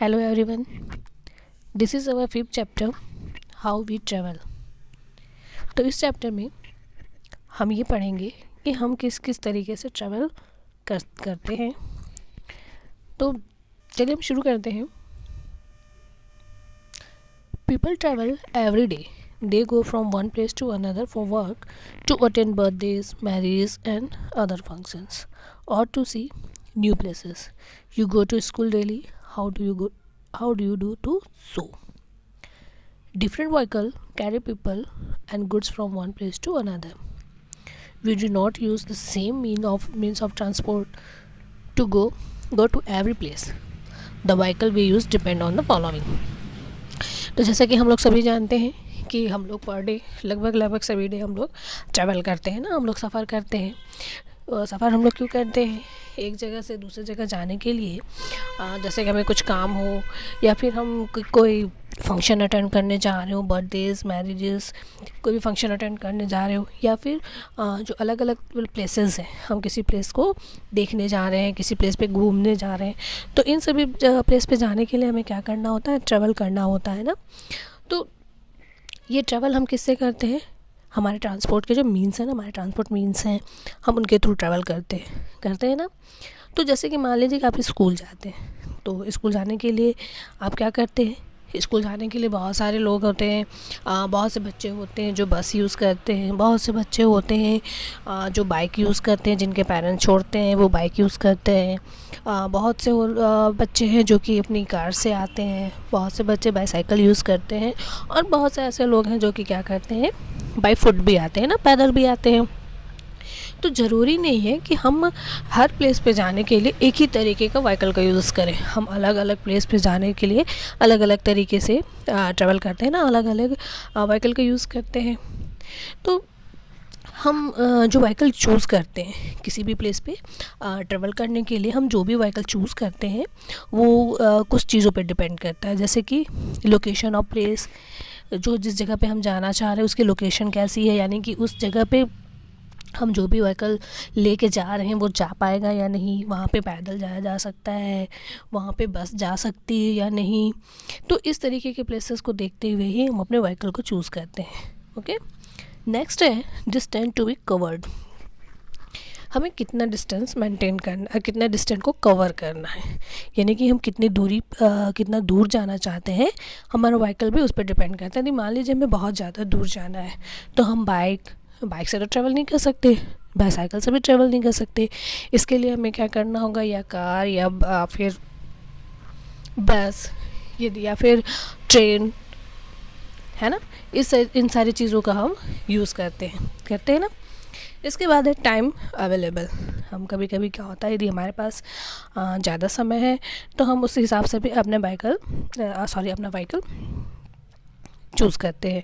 Hello everyone. This is our fifth chapter, How we travel. तो इस chapter में हम ये पढ़ेंगे कि हम किस किस तरीके से ट्रैवल करते हैं। तो चलिए हम शुरू करते हैं। People travel every day. They go from one place to another for work, to attend birthdays, marriages and other functions, or to see new places. You go to school daily. How do you go? How do you do to so? Different vehicle carry people and goods from one place to another. We do not use the same means of transport to go to every place. The vehicle we use depend on the following. तो जैसा कि हम लोग सभी जानते हैं कि हम लोग पर डे लगभग सभी डे हम लोग ट्रैवल करते हैं ना, हम लोग सफ़र करते हैं। सफ़र हम लोग क्यों करते हैं? एक जगह से दूसरी जगह जाने के लिए, जैसे कि हमें कुछ काम हो या फिर हम कोई फंक्शन अटेंड करने जा रहे हो, बर्थडेज़, मैरिजेस, कोई भी फंक्शन अटेंड करने जा रहे हो, या फिर जो अलग अलग प्लेसेस हैं, हम किसी प्लेस को देखने जा रहे हैं, किसी प्लेस पे घूमने जा रहे हैं। तो इन सभी प्लेस पे जाने के लिए हमें क्या करना होता है? ट्रैवल करना होता है ना। तो ये ट्रैवल हम किससे करते हैं? हमारे ट्रांसपोर्ट के जो मीन्स हैं ना, हमारे ट्रांसपोर्ट मीन्स हैं, हम उनके थ्रू ट्रैवल करते हैं ना। तो जैसे कि मान लीजिए कि आप स्कूल जाते हैं, तो स्कूल जाने के लिए आप क्या करते हैं? स्कूल जाने के लिए बहुत सारे लोग होते हैं, बहुत से बच्चे होते हैं जो बस यूज़ करते हैं, बहुत से बच्चे होते हैं जो बाइक यूज़ करते हैं, जिनके पेरेंट्स छोड़ते हैं वो बाइक यूज़ करते हैं। बहुत से बच्चे हैं जो कि अपनी कार से आते हैं, बहुत से बच्चे बाईसाइकिल यूज़ करते हैं, और बहुत से ऐसे लोग हैं जो कि क्या करते हैं, बाई फुट भी आते हैं ना, पैदल भी आते हैं। तो ज़रूरी नहीं है कि हम हर प्लेस पे जाने के लिए एक ही तरीके का व्हीकल का यूज़ करें। हम अलग अलग प्लेस पे जाने के लिए अलग अलग तरीके से ट्रैवल करते हैं ना, अलग अलग व्हीकल का यूज़ करते हैं। तो हम जो व्हीकल चूज़ करते हैं किसी भी प्लेस पे ट्रैवल करने के लिए, हम जो भी व्हीकल चूज़ करते हैं वो कुछ चीज़ों पे डिपेंड करता है। जैसे कि लोकेशन ऑफ प्लेस, जो जिस जगह पे हम जाना चाह रहे हैं उसकी लोकेशन कैसी है, यानी कि उस जगह पे हम जो भी व्हीकल लेके जा रहे हैं वो जा पाएगा या नहीं, वहाँ पे पैदल जाया जा सकता है, वहाँ पे बस जा सकती है या नहीं। तो इस तरीके के प्लेसेस को देखते हुए ही हम अपने व्हीकल को चूज़ करते हैं। ओके, नेक्स्ट है डिस्टेंस टू बी कवर्ड। हमें कितना डिस्टेंस मेंटेन करना, कितना डिस्टेंस को कवर करना है, यानी कि हम कितना दूर जाना चाहते हैं, हमारा व्हीकल भी उस पर डिपेंड करता है। यदि मान लीजिए हमें बहुत ज़्यादा दूर जाना है तो हम बाइक से तो ट्रैवल नहीं कर सकते, बाईसाइकिल से भी ट्रैवल नहीं कर सकते। इसके लिए हमें क्या करना होगा? या कार या फिर बस या फिर ट्रेन, है ना। इन सारी चीज़ों का हम यूज़ करते हैं ना। इसके बाद है टाइम अवेलेबल। हम कभी कभी क्या होता है, यदि हमारे पास ज़्यादा समय है तो हम उस हिसाब से भी अपना व्हीकल चूज़ करते हैं।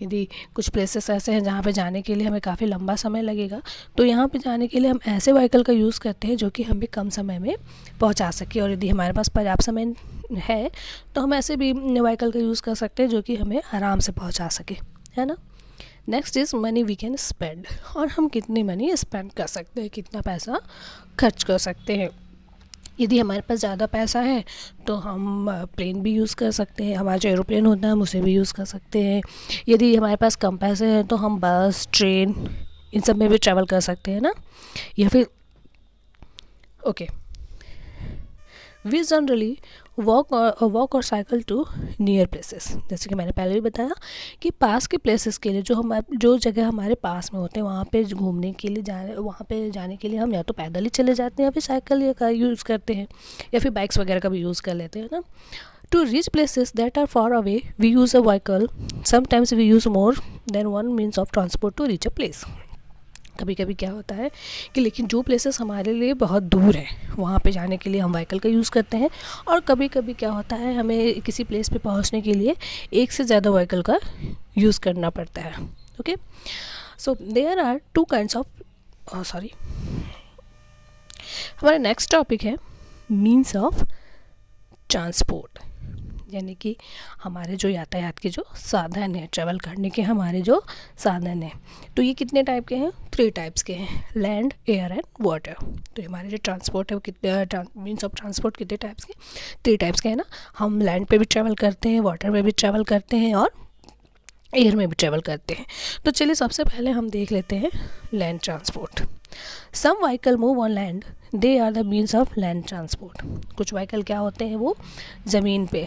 यदि कुछ प्लेसेस ऐसे हैं जहाँ पे जाने के लिए हमें काफ़ी लंबा समय लगेगा, तो यहाँ पे जाने के लिए हम ऐसे व्हीकल का यूज़ करते हैं जो कि हमें कम समय में पहुँचा सके। और यदि हमारे पास पर्याप्त समय है तो हम ऐसे भी व्हीकल का यूज़ कर सकते हैं जो कि हमें आराम से पहुँचा सके, है ना। Next is money we can spend. और हम कितनी मनी स्पेंड कर सकते हैं, कितना पैसा खर्च कर सकते हैं। यदि हमारे पास ज़्यादा पैसा है तो हम प्लेन भी यूज़ कर सकते हैं, हमारा जो एरोप्लेन होता है हम उसे भी यूज़ कर सकते हैं। यदि हमारे पास कम पैसे हैं तो हम बस, ट्रेन, इन सब में भी ट्रैवल कर सकते हैं ना। या फिर वी जनरली वॉक और साइकिल टू नियर प्लेसेस। जैसे कि मैंने पहले भी बताया कि पास के प्लेसेस के लिए जो जगह हमारे पास में होते हैं वहाँ पे घूमने के लिए वहाँ पे जाने के लिए हम या तो पैदल ही चले जाते हैं या फिर साइकिल या कार यूज़ करते हैं, या फिर बाइक्स वगैरह का भी यूज़ कर लेते हैं ना। To reach places that are far away we use a vehicle. Sometimes we use more than one means of transport to reach a place. कभी कभी क्या होता है कि लेकिन जो प्लेसेस हमारे लिए बहुत दूर है वहाँ पे जाने के लिए हम व्हीकल का यूज़ करते हैं। और कभी कभी क्या होता है, हमें किसी प्लेस पे पहुँचने के लिए एक से ज़्यादा व्हीकल का यूज़ करना पड़ता है। Okay, so there are two kinds of हमारा नेक्स्ट टॉपिक है मीन्स ऑफ ट्रांसपोर्ट। यानी कि हमारे जो यातायात के जो साधन है, ट्रैवल करने के हमारे जो साधन हैं। तो ये कितने टाइप के हैं? 3 टाइप्स के हैं, लैंड, एयर एंड वाटर। तो हमारे जो ट्रांसपोर्ट है वो कितने मीन्स ऑफ ट्रांसपोर्ट कितने टाइप्स के? 3 टाइप्स के हैं ना। हम लैंड पे भी ट्रैवल करते हैं, वाटर में भी ट्रैवल करते हैं और एयर में भी ट्रैवल करते हैं। तो चलिए सबसे पहले हम देख लेते हैं land transport. Some vehicle move on land, they are the means of land transport. कुछ व्हीकल क्या होते हैं, वो ज़मीन पे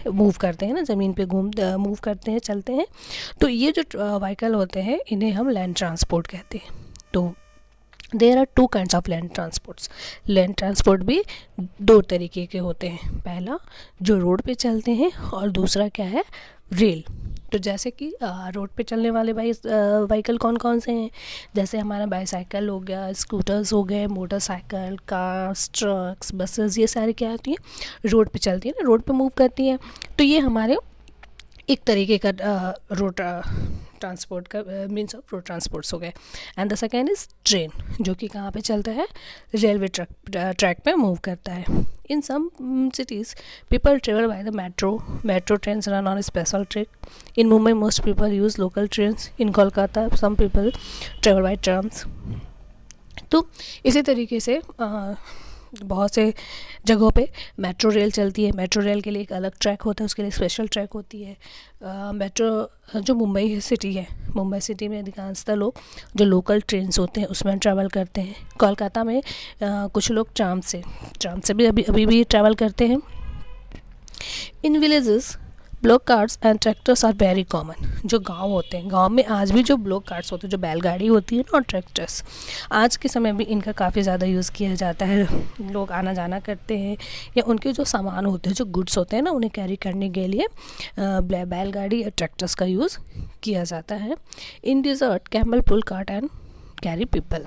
मूव करते हैं ना, ज़मीन पे मूव करते हैं, चलते हैं। तो ये जो व्हीकल होते हैं इन्हें हम लैंड ट्रांसपोर्ट कहते हैं। तो there are 2 kinds of land transports. Land transport भी 2 तरीके के होते हैं, पहला जो रोड पे चलते हैं और दूसरा क्या है, रेल। तो जैसे कि रोड पे चलने वाले व्हीकल कौन कौन से हैं? जैसे हमारा बाईसाइकिल हो गया, स्कूटर्स हो गए, मोटरसाइकिल, कार्स, ट्रक्स, बसेस, ये सारी क्या होती हैं, रोड पे चलती हैं ना, रोड पे मूव करती हैं। तो ये हमारे एक तरीके का रोड ट्रांसपोर्ट का मीन्स ऑफ रोड ट्रांसपोर्ट्स हो गए। And the second is train, जो कि कहाँ पे चलता है, रेलवे ट्रैक पे मूव करता है। इन सम cities people travel by the metro trains run on a special track. In Mumbai most people use local trains. In Kolkata some people travel by trams. तो इसी तरीके से बहुत से जगहों पे मेट्रो रेल चलती है। मेट्रो रेल के लिए एक अलग ट्रैक होता है, उसके लिए स्पेशल ट्रैक होती है। मेट्रो जो मुंबई सिटी है, मुंबई सिटी में अधिकांशतः लोग जो लोकल ट्रेन्स होते हैं उसमें ट्रैवल करते हैं। कोलकाता में कुछ लोग ट्राम से भी अभी भी ट्रैवल करते हैं। In villages bullock carts and tractors are very common. जो गांव होते हैं, गांव में आज भी जो ब्लॉक कार्ट्स होते हैं, जो बैलगाड़ी होती है ना, और ट्रैक्टर्स, आज के समय में इनका काफ़ी ज़्यादा यूज़ किया जाता है। लोग आना जाना करते हैं, या उनके जो सामान होते हैं, जो गुड्स होते हैं ना, उन्हें कैरी करने के लिए बैलगाड़ी या ट्रैक्टर्स का यूज़ किया जाता है। In desert camel pull cart and carry people.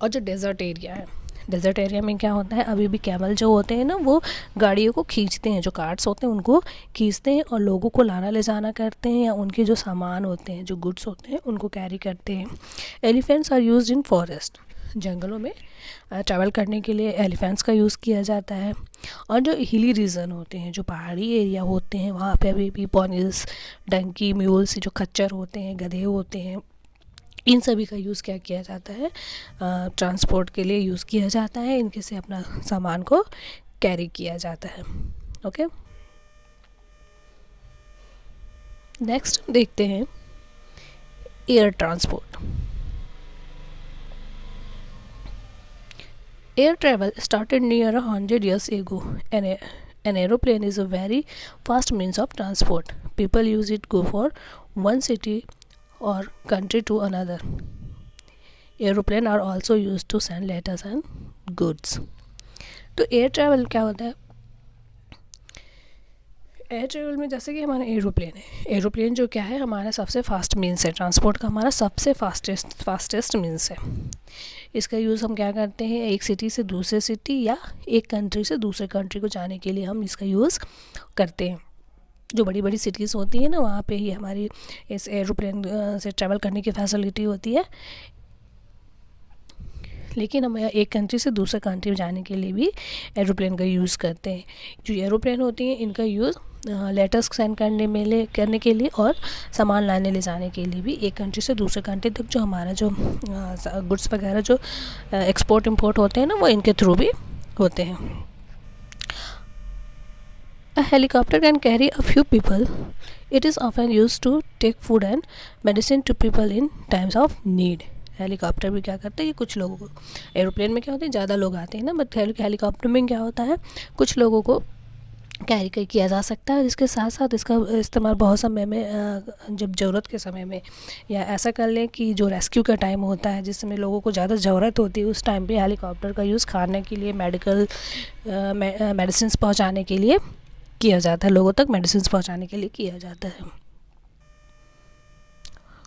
और जो डेजर्ट एरिया है, डेजर्ट एरिया में क्या होता है, अभी भी कैमल जो होते हैं ना, वो गाड़ियों को खींचते हैं, जो कार्ट्स होते हैं उनको खींचते हैं और लोगों को लाना ले जाना करते हैं, या उनके जो सामान होते हैं, जो गुड्स होते हैं, उनको कैरी करते हैं। Elephants are used in forest. जंगलों में ट्रैवल करने के लिए एलिफेंट्स का यूज़ किया जाता है। और जो हिली रीजन होते हैं, जो पहाड़ी एरिया होते हैं, वहाँ पे अभी भी पोनीस, डंकी, म्यूल्स, जो खच्चर होते हैं, गधे होते हैं, इन सभी का यूज़ क्या किया जाता है, ट्रांसपोर्ट के लिए यूज़ किया जाता है। इनके से अपना सामान को कैरी किया जाता है। ओके, नेक्स्ट देखते हैं air transport. Air travel started near 100 years ago. An aeroplane is a very fast means of transport. People use it go for one city or country to another. Aeroplane are also used to send letters and goods. तो air travel क्या होता है? Air travel में जैसे कि हमारा aeroplane है, aeroplane जो क्या है, हमारा सबसे फास्ट मीन्स है, ट्रांसपोर्ट का हमारा सबसे फास्टेस्ट मीन्स है। इसका यूज़ हम क्या करते हैं, एक सिटी से दूसरे सिटी या एक कंट्री से दूसरे कंट्री को जाने के लिए हम इसका यूज़ करते हैं। जो बड़ी बड़ी सिटीज़ होती हैं ना, वहाँ पे ही हमारी इस एरोप्लेन से ट्रैवल करने की फैसिलिटी होती है। लेकिन हम एक कंट्री से दूसरे कंट्री जाने के लिए भी एरोप्लेन का यूज़ करते हैं। जो एरोप्लेन होती हैं इनका यूज़ लेटर्स सेंड करने के लिए और सामान लाने ले जाने के लिए भी, एक कंट्री से दूसरे कंट्री तक जो हमारा जो गुड्स वगैरह जो एक्सपोर्ट इंपोर्ट होते हैं ना, वो इनके थ्रू भी होते हैं। A helicopter can carry a few people. It is often used to take food and medicine to people in times of need. Helicopter भी क्या करते हैं, ये कुछ लोगों को, एरोप्लेन में क्या होता है ज़्यादा लोग आते हैं ना, बट हेलीकॉप्टर में क्या होता है, कुछ लोगों को कैरी किया जा सकता है। जिसके साथ साथ इसका इस्तेमाल बहुत समय में, जब ज़रूरत के समय में, या ऐसा कर लें कि जो रेस्क्यू का टाइम होता है, जिस समय लोगों को ज़्यादा ज़रूरत होती है, उस टाइम पे हेलीकॉप्टर का यूज़ खाने के लिए, मेडिसिन पहुँचाने के लिए किया जाता है, लोगों तक मेडिसिन पहुँचाने के लिए किया जाता है।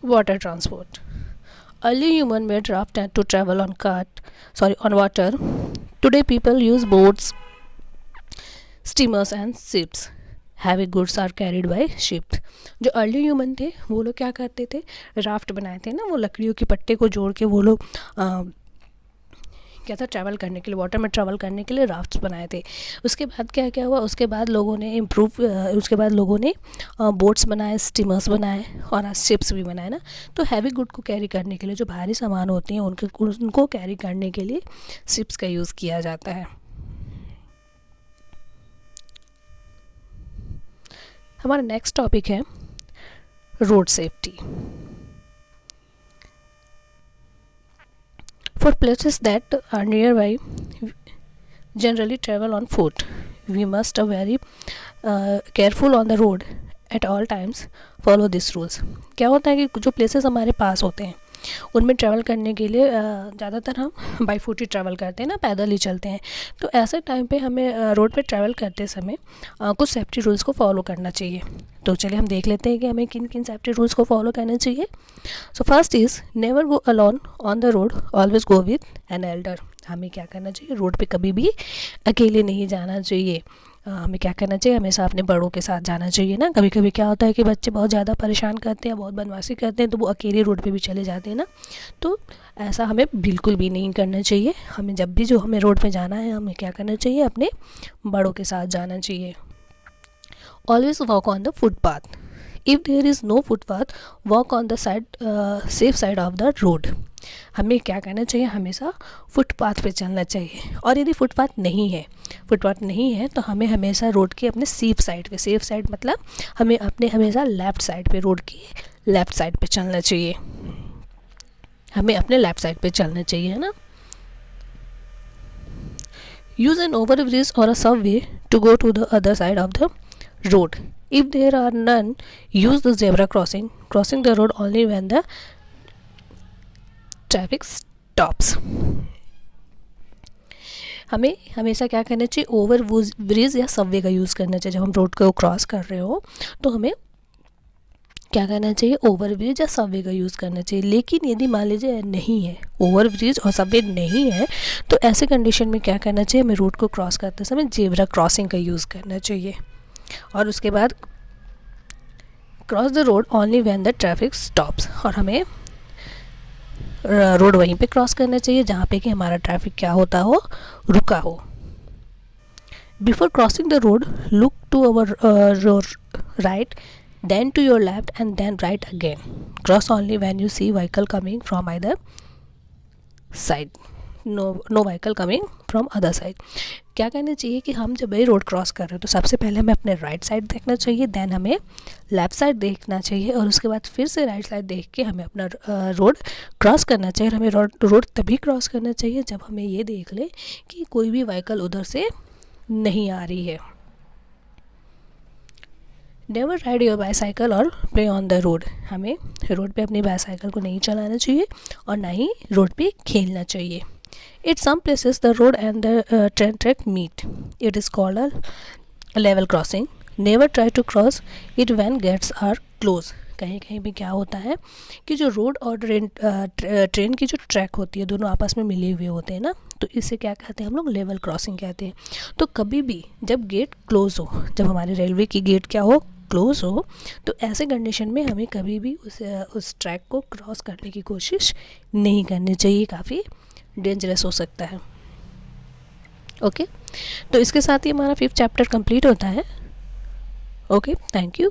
Water transport. Early humans were drafted to travel on water. Today people use boats, steamers and ships. Heavy goods are carried by ship. जो अर्ली ह्यूमन थे वो लोग क्या करते थे, राफ्ट बनाए थे ना, वो लकड़ियों के पट्टे को जोड़ के वो लोग क्या था, ट्रैवल करने के लिए, वाटर में ट्रैवल करने के लिए राफ्ट्स बनाए थे। उसके बाद क्या क्या हुआ, उसके बाद लोगों ने बोट्स बनाए, स्टीमर्स बनाए और आज शिप्स भी बनाए ना। तो हैवी गुड को कैरी करने के लिए, जो भारी सामान होते हैं उनको कैरी करने के लिए शिप्स का यूज़ किया जाता है। हमारा नेक्स्ट टॉपिक है road safety. For places that are nearby, generally travel on foot. We must be very careful on the road at all times. Follow these rules. क्या होता है कि जो प्लेसेस हमारे पास होते हैं उनमें ट्रैवल करने के लिए ज़्यादातर हम बाई फुट ही ट्रैवल करते हैं ना, पैदल ही चलते हैं। तो ऐसे टाइम पे हमें रोड पे ट्रैवल करते समय कुछ सेफ्टी रूल्स को फॉलो करना चाहिए। तो चलिए हम देख लेते हैं कि हमें किन किन सेफ्टी रूल्स को फॉलो करना चाहिए। So first is never go alone on the road, always go with an elder. हमें क्या करना चाहिए, रोड पे कभी भी अकेले नहीं जाना चाहिए। हमें क्या करना चाहिए, हमेशा अपने बड़ों के साथ जाना चाहिए ना। कभी कभी क्या होता है कि बच्चे बहुत ज़्यादा परेशान करते हैं, बहुत बदमाशी करते हैं, तो वो अकेले रोड पे भी चले जाते हैं ना। तो ऐसा हमें बिल्कुल भी नहीं करना चाहिए। हमें जब भी हमें रोड पे जाना है, हमें क्या करना चाहिए, अपने बड़ों के साथ जाना चाहिए। Always walk on the footpath. If there is no footpath, walk on the safe side of the road. हमें क्या करना चाहिए, हमेशा फुटपाथ पे चलना चाहिए। और यदि फुटपाथ नहीं है तो हमें हमेशा रोड के अपने सेफ साइड मतलब हमें अपने हमेशा लेफ़्ट साइड पे, रोड की लेफ़्ट साइड पे चलना चाहिए। हमें अपने लेफ़्ट साइड पे चलना चाहिए, है ना। यूज़ एन ओवर ब्रिज और a subway to go to the other side of the road. If there are none, use the zebra crossing the road only when the traffic stops. हमें हमेशा क्या करना चाहिए, ओवर ब्रिज या Subway का use करना चाहिए। जब हम रोड को क्रॉस कर रहे हो तो हमें क्या करना चाहिए, ओवर ब्रिज या सबवे का यूज़ करना चाहिए। लेकिन यदि मान लीजिए नहीं है, ओवर ब्रिज और सबवे नहीं है, तो ऐसे कंडीशन में क्या करना चाहिए, हमें रोड को क्रॉस करते समय जेब्रा क्रॉसिंग का यूज़ करना चाहिए। और उसके बाद cross the road only when the traffic stops. और हमें रोड वहीं पे क्रॉस करना चाहिए जहाँ पे कि हमारा ट्रैफिक क्या होता हो, रुका हो। Before crossing the road, look to our right, then to your left and then right again. Cross only when you see vehicle coming from either side, no vehicle coming from other side. क्या करना चाहिए कि हम जब ये road cross कर रहे हो तो सबसे पहले हमें अपने राइट साइड देखना चाहिए, देन हमें लेफ़्ट साइड देखना चाहिए, और उसके बाद फिर से राइट साइड देख के हमें अपना रोड क्रॉस करना चाहिए। और हमें रोड तभी क्रॉस करना चाहिए जब हमें ये देख ले कि कोई भी व्हीकल उधर से नहीं आ रही है। नेवर राइड योर बाईसाइकिल और प्ले ऑन द रोड। हमें रोड पे अपनी बाईसाइकिल को नहीं चलाना चाहिए और ना ही रोड पे खेलना चाहिए। At some places the road and the train track meet. It is called a level crossing. Never try to cross it when gates are closed. कहीं कहीं भी क्या होता है कि जो रोड और ट्रेन की जो ट्रैक होती है दोनों आपस में मिले हुए होते हैं ना, तो इसे क्या कहते हैं हम लोग, लेवल क्रॉसिंग कहते हैं। तो कभी भी जब गेट क्लोज हो, जब हमारे रेलवे की गेट क्या हो, क्लोज हो, तो ऐसे कंडीशन में हमें कभी भी उस ट्रैक को क्रॉस करने की कोशिश नहीं करनी चाहिए। काफ़ी डेंजरस हो सकता है। ओके, तो इसके साथ ही हमारा 5th चैप्टर कंप्लीट होता है। Okay, thank you.